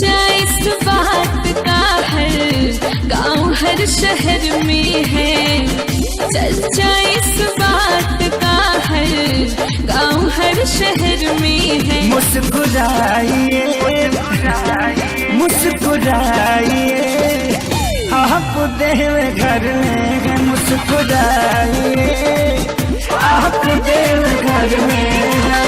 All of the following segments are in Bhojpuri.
चर्चा इस बात का हर गांव हर शहर में है। चर्चा इस बात का हर गांव हर शहर में है। मुस्कुराइए मुस्कुराइए आप देव घर में है। मुस्कुराइए आप देव घर में है।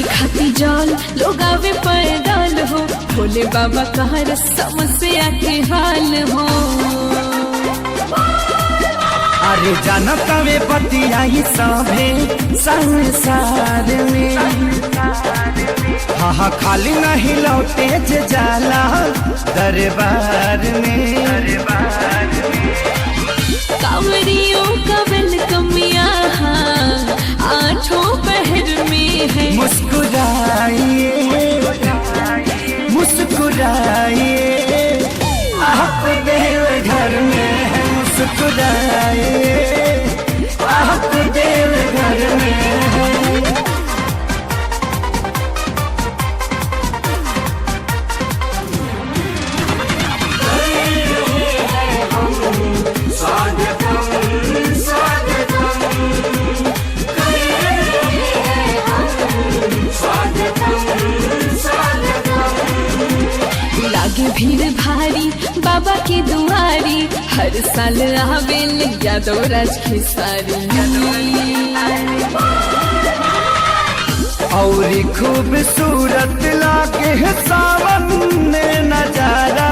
खाती जाल लोग आवे पैदल हो। भोले बाबा कहा समस्या के हाल हो। अरे जानत वे बतियाई सभे संसार में। हाँ खाली नहीं लौटे जे जाला दरबार में। कांवरियों का वेलकम यहाँ आठों पहर में है। मुस्कुराइए मुस्कुराइए आप देव घर में है। मुस्कुराइए आप देव घर में है। लागे भीड़ भारी बाबा की दुआरी। हर साल आवे यादव राज खेसारी। और खूबसूरत लागे है सावन में नजारा।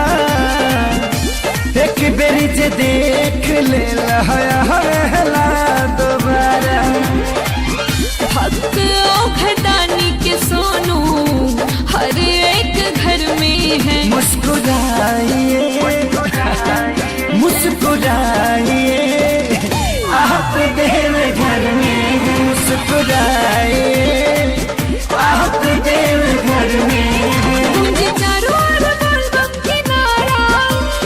एक बेरी जे देख ले लहला दोबारा। भक्त घटानी के सोनू हर एक घर में है। मुस्कुराइए मुस्कुराइए आप देव घर में है। मुस्कुराइए आप देव घर में है। मुझे चारों ओर बोल बम के नारा।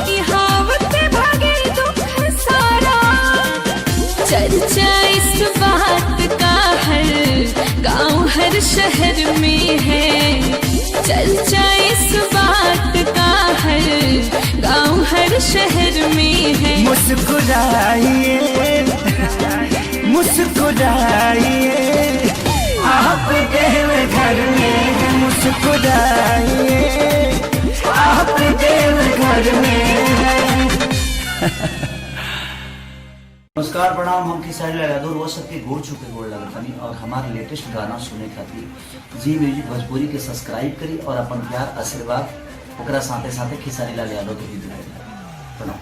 यहाँ आवते भागे दुख सारा। चर्चा इस बात का हर गांव हर शहर में है। चर्चा इस बात का हर गांव हर शहर में है। मुस्कुराइए मुस्कुराइए आप देव घर में है। मुस्कुराइए आप देव घर में है। नमस्कार प्रणाम। हम खेसारी लाल यादव रोज सबके गोड़ चुके गोड़ लगतनी और हमारे लेटेस्ट गाना सुने खातिर जी म्यूजिक भोजपुरी के सब्सक्राइब करी और अपन प्यार आशीर्वाद ओकरा साथे साथे खेसारी लाल यादव के भी दिलाई। प्रणाम।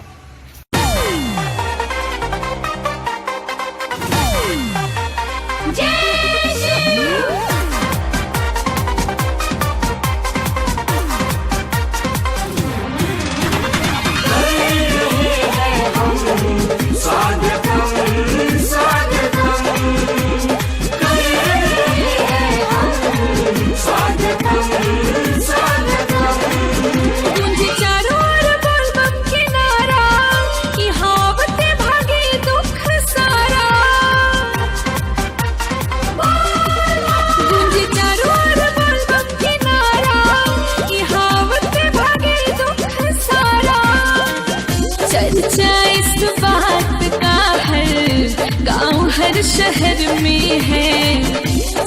हर शहर में है।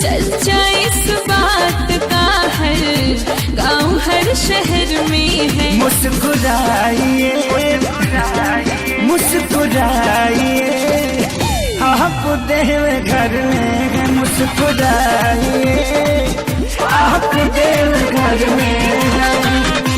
चर्चा इस बात का हर गांव हर शहर में है। मुस्कुराइए मुस्कुराइए आप देव घर में है। मुस्कुराइए आप देव घर में है।